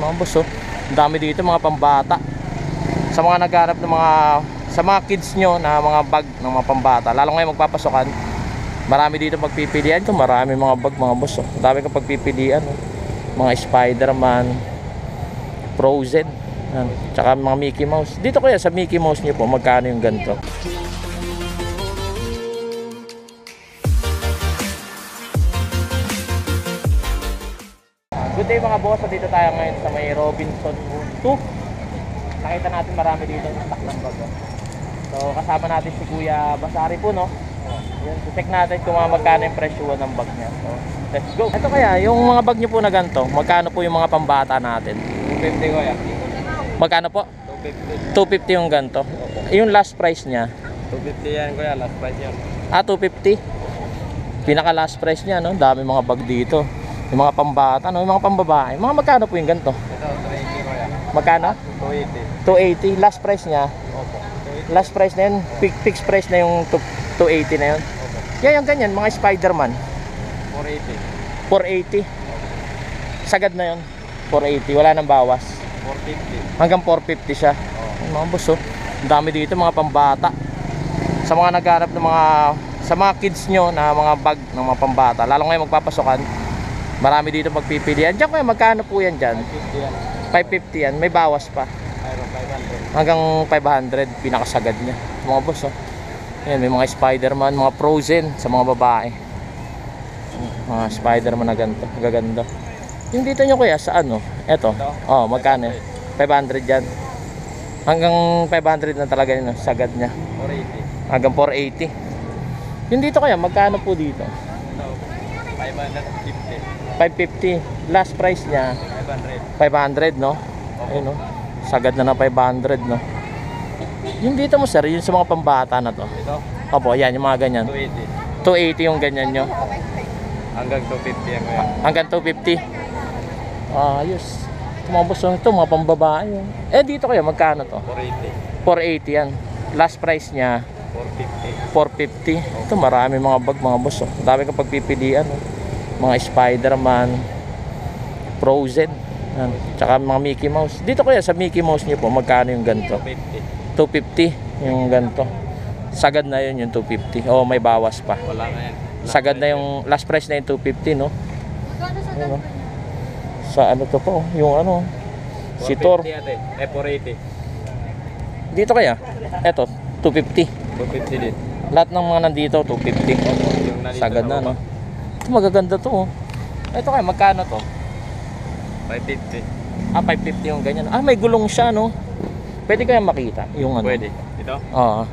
Mga boss, oh. Ang dami dito mga pambata. Sa mga naghahanap ng sa mga kids nyo na mga bag ng mga pambata, lalo ngayon magpapasokan, marami dito pagpipilian. Ito marami mga bag mga boss, oh. Ang dami kang pagpipilian, oh. Mga Spider-Man, Frozen, tsaka mga Mickey Mouse. Dito kaya sa Mickey Mouse nyo po, magkano yung ganito? Good day mga boss, dito tayo ngayon sa may Robinson 2. Nakita natin marami dito ng stock ng bag. So kasama natin si Kuya Basari po, no? Yan, check natin kung magkano yung presyo ng bag niya. So let's go. Ito kaya, yung mga bag niyo po na ganito, magkano po yung mga pambata natin? 250 kuya. Magkano po? 250. 250 yung ganito. Yung last price niya? 250 yan kuya, last price yan. 250. Pinaka last price niya, no? Dami mga bag dito. Yung mga pambata, no? Yung mga pambabae. Mga magkano po yung ganito? Ito, 280 kuya. Magkano? 280. 280. Last price niya? Opo. 280. Last price na yun. Fixed price na yung 280 na yun. Opo. Yan yung ganyan, mga Spider-Man. 480. 480. Sagad na yun. 480. Wala nang bawas. 450. Hanggang 450 siya. Ay, mga boss, oh. Ang dami dito mga pambata. Sa mga naghahanap ng sa mga kids nyo na mga bag ng mga pambata, lalo ngayon magpapasokan, marami dito magpipilian. Diyan kaya magkano po yan dyan? 550 yan. 550 yan. May bawas pa. Mayroon 500. Hanggang 500. Pinakasagad niya. Mga boss, oh. Ayan, may mga Spider-Man, mga Frozen sa mga babae. Mga Spider-Man na ganito. Gaganda. Yung dito nyo kuya, sa ano? Eto. Oh, magkano? 500 yan. Hanggang 500 na talaga yun. Sagad niya. 480. Hanggang 480. Yung dito kaya, magkano po dito? Ito, 550. 550. Last price niya 500. 500, no? Ayun, no? Sagad na 500, no? Yung dito mo sir, yung sa mga pambata na to. Ito, Opo, yan, yung mga ganyan. 280. 280 yung ganyan nyo. Hanggang 250 yan kuya. Hanggang 250. Ayos. Ito mga boss, ito mga pambabae. Eh dito kaya, magkano to? 480. 480 yan. Last price niya 450. 450. Ito marami mga bag mga boss, oh. Dami kang pagpipilian, oh. Mga Spider-Man, Frozen, tsaka mga Mickey Mouse. Dito kaya sa Mickey Mouse niyo po, magkano yung ganito? 250. 250 yung ganito. Sagad na yun yung 250. Oh, may bawas pa. Wala na yan. Sagad na yung last price na yung 250, no? Ayun, no? Sa ano to po? Yung ano? Si Thor. 450 ate. 480. Dito kaya? Eto, 250. 250 din. Lahat ng mga nandito, 250. Yung nandito Sagad na, baba. no? Ito magaganda to, oh. Ito kaya, magkano to? 550. 550 yung ganyan. May gulong siya, no? Pwede kaya makita yung ano? Pwede. Ito? Oo.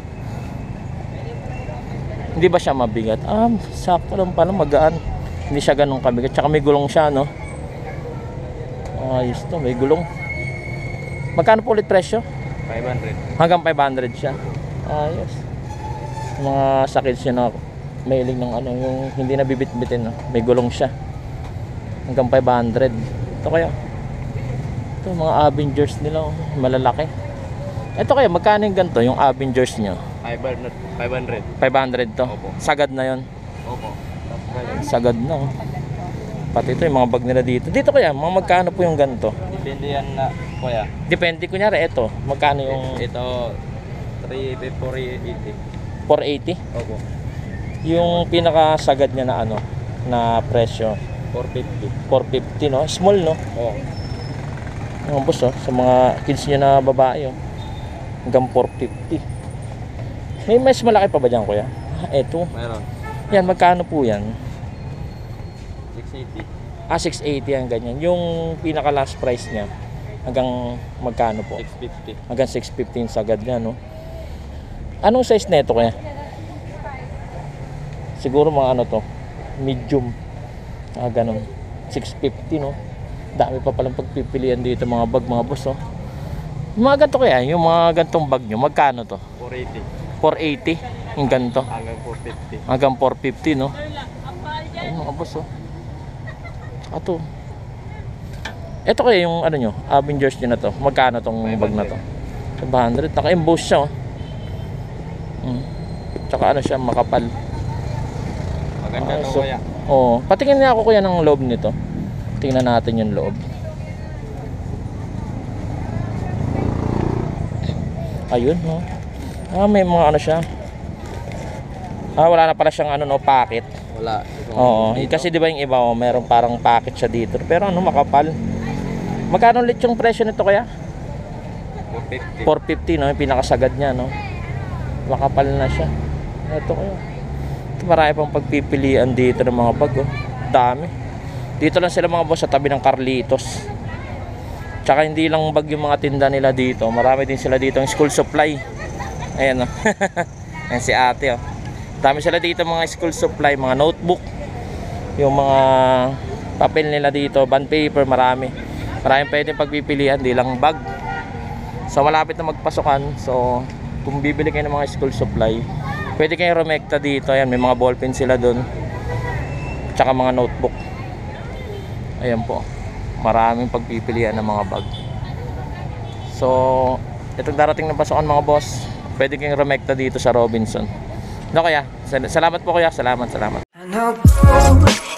Hindi ba siya mabigat? Sakto lang pala, magaan. Hindi siya ganun kabigat. Tsaka may gulong siya, no? Ayos to, may gulong. Magkano po ulit presyo? 500. Hanggang 500 siya. Ayos. Mga sakit siya na mailing ng ano, yung hindi na bibit-bitin, no? May gulong siya. Hanggang 500. Ito kaya. Ito, mga Avengers nila, oh. Malalaki. Ito kaya, magkano yung ganito, yung Avengers nyo? 500. 500 to. Opo. Sagad na yon. Opo. Sagad na, oh. Pati ito, yung mga bag nila dito. Dito kaya, mga magkano po yung ganito? Depende yan na kuya. Depende, kunyari, ito. Magkano yung Ito 480. 480? Opo. Yung pinakasagad niya na ano, na presyo, 450. 450, no? Small, no? Oo. Yung boss, oh, sa mga kids niya na babae, oh. Hanggang 450. May mas malaki pa ba dyan, kuya? Eto. Mayroon. Yan, magkano po yan? 680. 680 ang ganyan. Yung pinaka last price niya, hanggang magkano po? 650. Hanggang 615 sagad niya, no? Anong size neto kaya? Siguro mga ano to, medium. Ganun. 650, no? Dami pa palang pagpipilian dito mga bag, mga boss, oh. Yung mga ganito kaya, yung mga gantong bag nyo, magkano to? 480. 480 yung ganito. Hanggang 450. Hanggang 450, no? Ay, mga boss, oh. Ato. Ito kaya yung ano nyo, Avengers nyo na to. Magkano tong bag na to? 500. Naka-emboss siya, oh. Tsaka ano siya, makapal. Maganda to So, kuya. patingin niya ako kuya ng loob nito. Tingnan natin yung loob. Ayun, no. May mga ano siya. Wala na pala siyang ano, no, packet. Wala. Oo, kasi di ba yung iba, meron parang packet siya dito. Pero ano, makapal. Magkano ulit yung presyo nito kaya? 450. 450, no, yung pinakasagad niya, no. Makapal na siya. Ito kaya. Marami pang pagpipilian dito ng mga bag, oh. Dami. Dito lang sila mga boss sa tabi ng Carlitos. Tsaka hindi lang bag yung mga tinda nila dito. Marami din sila dito ng school supply. Ayan, oh. Ayan si ate, oh. Dami sila dito mga school supply, mga notebook. Yung mga papel nila dito, bond paper, marami. Maraming pwedeng pagpipilian, di lang bag. So malapit na magpasukan. So kung bibili kayo ng mga school supply, pwede kayong rumekta dito. Ayan, may mga ballpen sila doon. Tsaka mga notebook. Ayan po. Maraming pagpipilian ng mga bag. So itong darating na pasukan mga boss, pwede kayong rumekta dito sa Robinson. No, kaya salamat po kuya, salamat. And I'll go